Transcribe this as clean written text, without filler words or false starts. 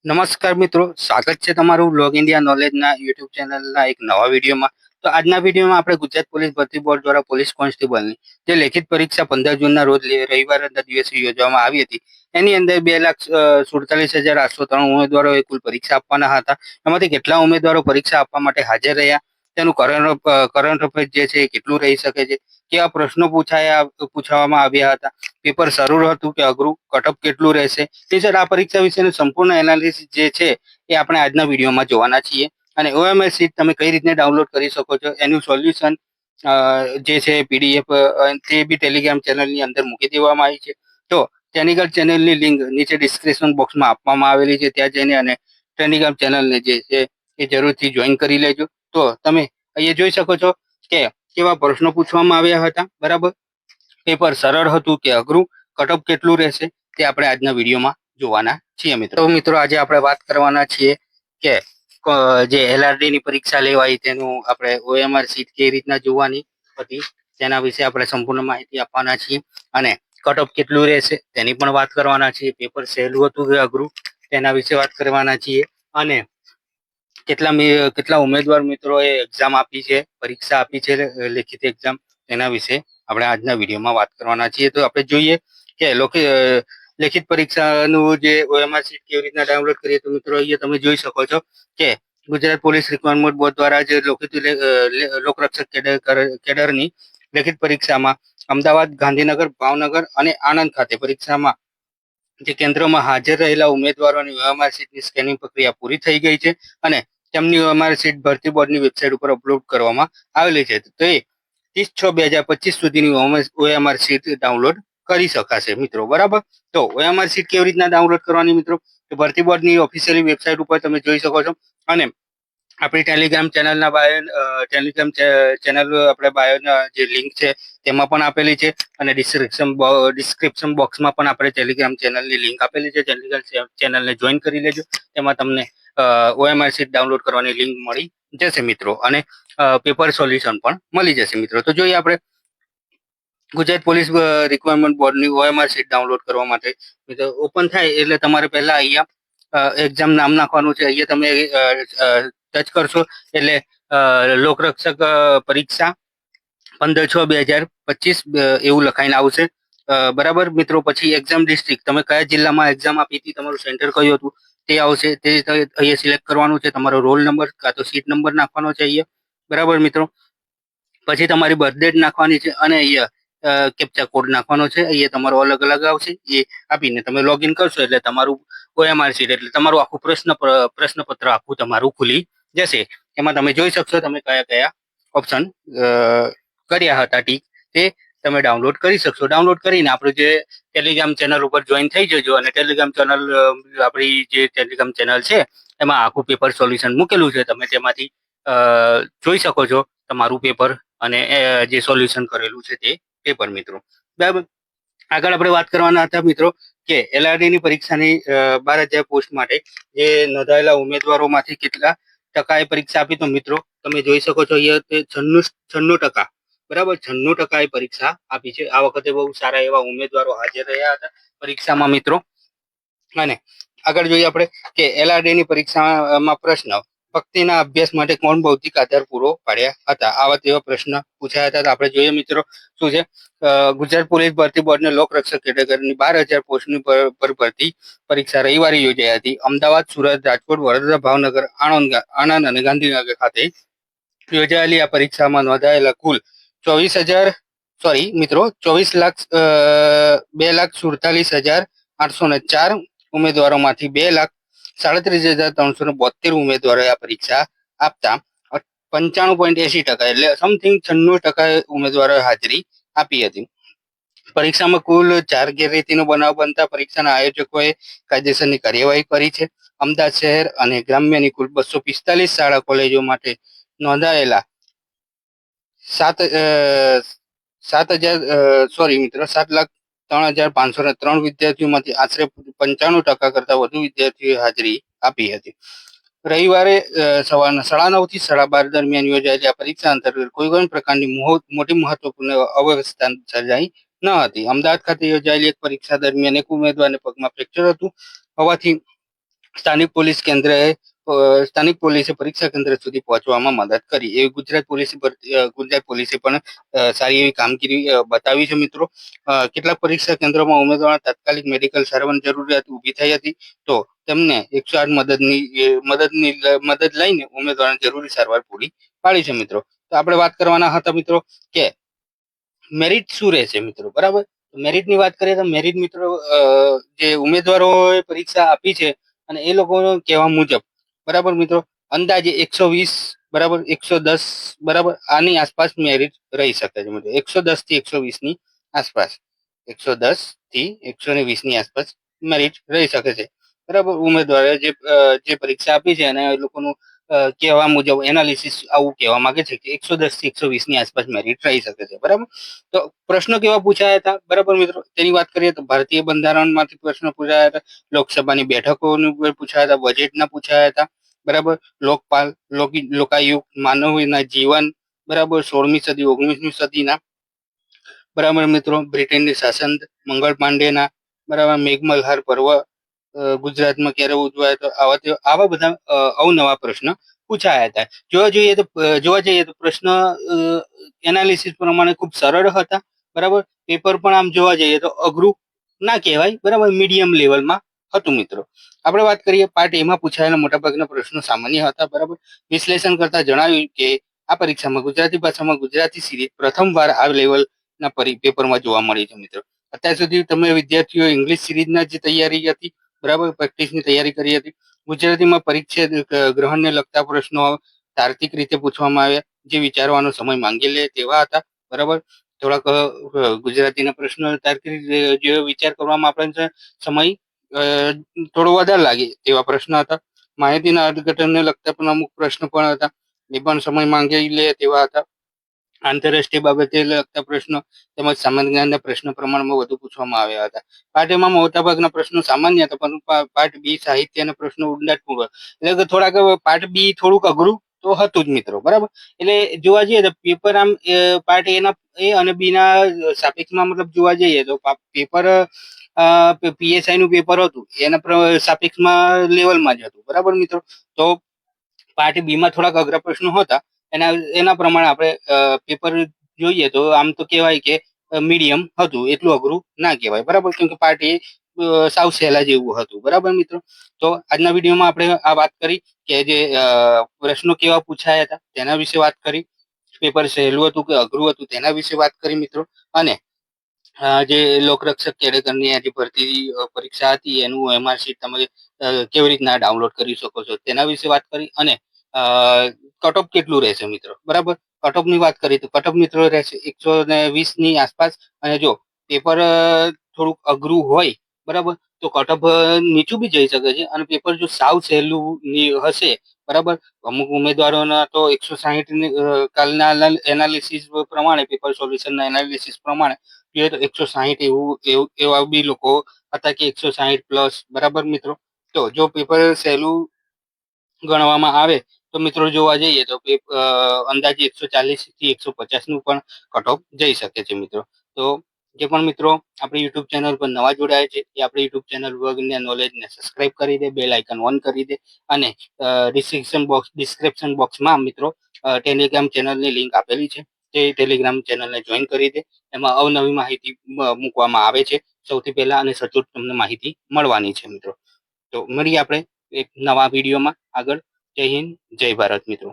નમસ્કાર મિત્રો, સ્વાગત છે તમારું બ્લોગ ઇન્ડિયા નોલેજના યુટ્યુબ ચેનલના એક નવા વિડીયોમાં. તો આજના વિડીયોમાં આપણે ગુજરાત પોલીસ ભરતી બોર્ડ દ્વારા પોલીસ કોન્સ્ટેબલની જે લેખિત પરીક્ષા 15 જૂનના રોજ રવિવારના દિવસે યોજવામાં આવી હતી, એની અંદર 2,47,803 ઉમેદવારોએ કુલ પરીક્ષા આપવાના હતા. એમાંથી કેટલા ઉમેદવારો પરીક્ષા આપવા માટે હાજર રહ્યા, તેનું કરંટ અફેર જે છે એ કેટલું રહી શકે છે, કેવા પ્રશ્નો પૂછવામાં આવ્યા હતા, પેપર સરળ હતું કે અઘરું, કટઅપ કેટલું રહેશે, તે સર આ પરીક્ષા વિશેનું સંપૂર્ણ એનાલિસિસ જે છે એ આપણે આજના વિડીયોમાં જોવાના છીએ. અને ઓએમએસ શીટ તમે કઈ રીતે ડાઉનલોડ કરી શકો છો, એનું સોલ્યુશન જે છે પીડીએફ તે બી ટેલિગ્રામ ચેનલની અંદર મૂકી દેવામાં આવી છે. તો ટેલિગ્રામ ચેનલની લિંક નીચે ડિસ્ક્રિપ્શન બોક્સમાં આપવામાં આવેલી છે, ત્યાં જઈને અને ટેલિગ્રામ ચેનલને જે છે એ જરૂરથી જોઈન કરી લેજો. તો તમે અહીંયા જોઈ શકો છો કે કેવા પ્રશ્નો પૂછવામાં આવ્યા હતા. બરાબર, પેપર સરળ હતું કે અઘરું, કટઅપ કેટલું રહેશે, તે આપણે આજના વિડીયોમાં જોવાના છીએ મિત્રો. તો મિત્રો આજે આપણે વાત કરવાના છીએ કે જે એલઆરડી ની પરીક્ષા લેવાય તેનું આપણે ઓએમઆર સીટ કેવી રીતના જોવાની હતી તેના વિશે આપણે સંપૂર્ણ માહિતી આપવાના છીએ. અને કટઅપ કેટલું રહેશે તેની પણ વાત કરવાના છીએ. પેપર સહેલું હતું કે અઘરું તેના વિશે વાત કરવાના છીએ. અને કેટલા ઉમેદવાર મિત્રોએ એક્ઝામ આપી છે, પરીક્ષા આપી છે લેખિત એક્ઝામ, તેના વિશે આપણે આજના વિડીયોમાં વાત કરવાના છીએ. તો આપણે જોઈએ કે લેખિત પરીક્ષાનું જે ઓએમઆર શીટ કેવી રીતના ડાઉનલોડ કરીએ. તો મિત્રો અહીંયા તમે જોઈ શકો છો કે ગુજરાત પોલીસ રિક્વાયરમેન્ટ બોર્ડ દ્વારા જે લોકરક્ષક કેડરની લેખિત પરીક્ષામાં અમદાવાદ, ગાંધીનગર, ભાવનગર અને આણંદ ખાતે પરીક્ષામાં જે કેન્દ્રોમાં હાજર રહેલા ઉમેદવારોની ઓએમઆર શીટની સ્કેનિંગ પ્રક્રિયા પૂરી થઈ ગઈ છે અને તેમની ઓએમઆર શીટ ભરતી બોર્ડની વેબસાઇટ ઉપર અપલોડ કરવામાં આવેલી છે. તો એ 30/6/2025 સુધીની ઓએમઆર શીટ ડાઉનલોડ કરી શકાશે મિત્રો. બરાબર, તો ઓએમઆર શીટ કેવી રીતના ડાઉનલોડ કરવાની મિત્રો? ભરતી બોર્ડની ઓફિશિયલી વેબસાઇટ ઉપર તમે જોઈ શકો છો. અને આપણી ટેલિગ્રામ ચેનલના ટેલિગ્રામ ચેનલ આપણે બાયોના જે લિંક છે તેમાં પણ આપેલી છે. અને ડિસ્ક્રિપ્શન બોક્સમાં પણ આપણે ટેલિગ્રામ ચેનલની લિંક આપેલી છે. ટેલિગ્રામ ચેનલને જોઈન કરી લેજો, તેમાં તમને ઓએમઆર શીટ ડાઉનલોડ કરવાની લિંક મળી જશે મિત્રો. અને પેપર સોલ્યુશન પણ મળી જશે મિત્રો. તો જોઈએ આપણે ગુજરાત પોલીસ રિક્વાયરમેન્ટ બોર્ડની ઓએમઆર શીટ ડાઉનલોડ કરવા માટે ઓપન થાય એટલે તમારે પહેલા અહીંયા એક્ઝામ નામ નાખવાનું છે. અહીંયા તમે ટચ કરશો એટલે લોકરક્ષક પરીક્ષા 15/6/2025 એવું લખાઈને આવશે. બરાબર મિત્રો, પછી એક્ઝામ ડિસ્ટ્રિક્ટ, તમે કયા જિલ્લામાં એક્ઝામ આપી હતી, તમારું સેન્ટર કયું હતું તે આવશે. તે અહીંયા સિલેક્ટ કરવાનું છે. તમારો રોલ નંબર કાં તો સીટ નંબર નાખવાનો છે અહીંયા. બરાબર મિત્રો, પછી તમારી બર્થ ડેટ નાખવાની છે અને અહીંયા કેપ્ચા કોડ નાખવાનો છે. અહીંયા તમારો અલગ અલગ આવશે, એ આપીને તમે લોગિન કરશો એટલે તમારું ઓએમઆર શીટ એટલે તમારું આખું પ્રશ્નપત્ર આખું તમારું ખુલી જશે. એમાં તમે જોઈ શકશો તમે કયા કયા ઓપ્શન કર્યા હતા ટીક, તે તમે ડાઉનલોડ કરી શકશો. ડાઉનલોડ કરીને આપણું જે ટેલિગ્રામ ચેનલ ઉપર જોઈન થઈ જજો. અને ટેલિગ્રામ ચેનલ આપણી જે ટેલિગ્રામ ચેનલ છે એમાં આખું પેપર સોલ્યુશન મૂકેલું છે. તમે તેમાંથી જોઈ શકો છો તમારું પેપર અને જે સોલ્યુશન કરેલું છે તે પેપર મિત્રો. બરાબર, આગળ આપણે વાત કરવાના હતા મિત્રો કે એલઆરડી ની પરીક્ષાની 12,000 પોસ્ટ માટે જે નોંધાયેલા ઉમેદવારોમાંથી કેટલા ટકાએ પરીક્ષા આપી. તો મિત્રો તમે જોઈ શકો છો અહીંયા તે 96%, બરાબર 96% પરીક્ષા આપી છે. આ વખતે બહુ સારા એવા ઉમેદવારો હાજર રહ્યા હતા પરીક્ષામાં મિત્રો. અને આગળ જોઈએ આપણે કે એલઆરડી ની પરીક્ષામાં પ્રશ્ન, ભક્તિના અભ્યાસ માટે કોણ ભૌતિક આધાર પૂરો પાડ્યા હતા? આવા તેવા પ્રશ્ન પૂછાયા હતા. આપણે જોઈએ મિત્રો શું છે. ગુજરાત પોલીસ ભરતી બોર્ડને લોકરક્ષક કેટેગરીની 12,000 પોસ્ટની ભરતી પરીક્ષા રવિવારે યોજાઈ હતી. અમદાવાદ, સુરત, રાજકોટ, વડોદરા, ભાવનગર, આણંદ અને ગાંધીનગર ખાતે યોજાયેલી આ પરીક્ષામાં નોંધાયેલા કુલ 2,47,804 ઉમેદવારોમાંથી 2,37,372 ઉમેદવારોએ આ પરીક્ષા આપતા 95.80% એટલે સમથિંગ 96% ઉમેદવારોએ હાજરી આપી હતી. પરીક્ષામાં કુલ 4 ગેરરીતિનો બનાવ બનતા પરીક્ષાના આયોજકોએ કાયદેસરની કાર્યવાહી કરી છે. અમદાવાદ શહેર અને ગ્રામ્યની કુલ 245 શાળા કોલેજો માટે નોંધાયેલા 7,03,503 વિદ્યાર્થીઓમાંથી આશરે 95% કરતા વધુ વિદ્યાર્થીઓએ હાજરી આપી હતી. રવિવારે સવારના 9:30 થી 12:30 દરમિયાન યોજાયેલી આ પરીક્ષા અંતર્ગત કોઈ પણ પ્રકારની મોટી મહત્વપૂર્ણ અવ્યવસ્થા સર્જાઈ ન હતી. અમદાવાદ ખાતે યોજાયેલી એક પરીક્ષા દરમિયાન એક ઉમેદવારને પગમાં ફ્રેક્ચર હતું હોવાથી સ્થાનિક પોલીસ કેન્દ્રએ સ્થાનિક પોલીસે પરીક્ષા કેન્દ્ર સુધી પહોંચવામાં મદદ કરી એવી ગુજરાત પોલીસે પણ સારી એવી કામગીરી બતાવી છે મિત્રો. કેટલાક પરીક્ષા કેન્દ્રોમાં ઉમેદવારોને તાત્કાલિક મેડિકલ સારવારની જરૂરિયાત ઊભી થઈ હતી, તો તેમને 108 મદદ લઈને ઉમેદવારોને જરૂરી સારવાર પૂરી પાડી છે મિત્રો. તો આપણે વાત કરવાના હતા મિત્રો કે મેરિટ શું રહેશે મિત્રો, બરાબર. મેરિટની વાત કરીએ તો મેરિટ મિત્રો જે ઉમેદવારોએ પરીક્ષા આપી છે અને એ લોકો કહેવા મુજબ, બરાબર મિત્રો, અંદાજે 120, બરાબર, 110, બરાબર, આની આસપાસ મેરિટ રહી શકે છે મિત્રો. 110 થી 120 ની આસપાસ, 110 થી 120 ની આસપાસ મેરિટ રહી શકે છે, બરાબર. ઉમેદવારે જે પરીક્ષા આપી છે અને એ લોકોનું કહેવા મુજબ એનાલિસિસ આવું કહેવા માંગે છે કે 110 થી 120 ની આસપાસ મેરિટ રહી શકે છે, બરાબર. તો પ્રશ્નો કેવા પૂછાયા હતા, બરાબર મિત્રો, તેની વાત કરીએ તો ભારતીય બંધારણમાંથી પ્રશ્નો પૂછાયા હતા, લોકસભાની બેઠકોનું પૂછાયા હતા, બજેટના પૂછાયા હતા, બરાબર, લોકપાલ, લોકાયુક્ત, માનવીના જીવન, બરાબર, 16મી સદી, 19મી સદીના, બરાબર મિત્રો, બ્રિટનની શાસન, મંગળ પાંડેના, બરાબર, મેઘમલ્હાર પર્વ ગુજરાતમાં ક્યારે ઉજવાય, તો આવા બધા અવનવા પ્રશ્ન પૂછાયા હતા. જોવા જઈએ તો પ્રશ્ન એનાલિસિસ પ્રમાણે ખૂબ સરળ હતા, બરાબર. પેપર પણ આમ જોવા જઈએ તો અઘરું ના કહેવાય, બરાબર, મીડિયમ લેવલમાં હતું મિત્રો. આપણે વાત કરીએ પાર્ટ એમાં પૂછાયેલા મોટાભાગના પ્રશ્નો સામાન્ય હતા, બરાબર. વિશ્લેષણ કરતા જણાવ્યું કે આ પરીક્ષામાં ગુજરાતી ભાષામાં ગુજરાતી સિરીઝ પ્રથમવાર આ લેવલના પેપરમાં જોવા મળી છે મિત્રો. અત્યાર સુધી તમે વિદ્યાર્થીઓ ઇંગ્લિશ સિરીઝના જે તૈયારી હતી, બરાબર, પ્રેક્ટિસની તૈયારી કરી હતી. ગુજરાતીમાં પરિચ્છેદ ગ્રહણને લગતા પ્રશ્નો તાર્કિક રીતે પૂછવામાં આવ્યા, જે વિચારવાનો સમય માંગી લે તેવા હતા, બરાબર. થોડાક ગુજરાતીના પ્રશ્નો તાર્કિક જે વિચાર કરવામાં આપણને સમય થોડો વધારે લાગે તેવા પ્રશ્ન હતા. માહિતીના અર્થઘટનને લગતા પણ અમુક પ્રશ્નો પણ હતા, એ પણ સમય માંગી લે તેવા હતા. આંતરરાષ્ટ્રીય બાબતે લગતા પ્રશ્નો તેમજ સામાન્ય જ્ઞાનના પ્રશ્નો પ્રમાણમાં વધુ પૂછવામાં આવ્યા હતા. પાર્ટ એમાં મોટાભાગના પ્રશ્નો સામાન્ય હતા, પરંતુ પાર્ટ બી સાહિત્યના પ્રશ્નો ઊંડાણપૂર્વક, એટલે કે થોડાક પાર્ટ બી થોડુંક અઘરું તો હતું જ મિત્રો, બરાબર. એટલે જોવા જઈએ તો પેપર આમ પાર્ટ એ અને બી ના સાપેક્ષમાં મતલબ જોવા જઈએ તો પેપર પીએસઆઈ નું પેપર હતું એના સાપેક્ષમાં લેવલમાં જ હતું, બરાબર મિત્રો. તો પાર્ટ બી માં થોડાક અઘરા પ્રશ્નો હતા, એના પ્રમાણે આપણે પેપર જોઈએ તો આમ તો કહેવાય કે મીડિયમ હતું, એટલું અઘરું ના કહેવાય, બરાબર, કેમ કે પાર્ટ એ સાવ સહેલા જેવું હતું, બરાબર મિત્રો. તો આજના વિડીયોમાં આપણે આ વાત કરી કે જે પ્રશ્નો કેવા પૂછાયા હતા તેના વિશે વાત કરી, પેપર સહેલું હતું કે અઘરું હતું તેના વિશે વાત કરી મિત્રો, અને જે લોકરક્ષક કેડેકરની જે ભરતી પરીક્ષા હતી એનું એમઆરશીટ તમે કેવી રીતના ડાઉનલોડ કરી શકો છો તેના વિશે વાત કરી, અને કટ ઓફ કેટલું રહેશે મિત્રો, બરાબર. કટ ઓફ ની વાત કરીએ તો કટ ઓફ મિત્રો રહેશે 120 ની આસપાસ, અને જો પેપર થોડુંક અઘરું હોય, બરાબર, તો કટ ઓફ નીચું બી જઈ શકે છે, અને પેપર જો સાવ સહેલું હશે, બરાબર, અમુક ઉમેદવારોના તો 160 કાલના એનાલિસિસ પ્રમાણે, પેપર સોલ્યુશનના એનાલિસિસ પ્રમાણે જોઈએ તો 160 એવા બી લોકો હતા કે 160 પ્લસ, બરાબર મિત્રો. તો જો પેપર સહેલું ગણવામાં આવે તો મિત્રો જોવા જઈએ તો અંદાજે 140 થી 150 નું પણ કટ ઓફ જઈ શકે છે મિત્રો. તો જે પણ મિત્રો આપણી યુટ્યુબ ચેનલ પર નવા જોડાયા છે એ આપણી યુટ્યુબ ચેનલ વર્ગને નોલેજને સબસ્ક્રાઇબ કરી દે, બેલ આઇકન ઓન કરી દે, અને ડિસ્ક્રિપ્શન બોક્સમાં મિત્રો ટેલિગ્રામ ચેનલની લિંક આપેલી છે, તે ટેલિગ્રામ ચેનલને જોઈન કરી દે. એમાં અવનવી માહિતી મૂકવામાં આવે છે સૌથી પહેલા, અને સચોટ તમને માહિતી મળવાની છે મિત્રો. તો મળીએ આપણે એક નવા વિડીયોમાં આગળ. જય હિન્દ, જય ભારત મિત્રો.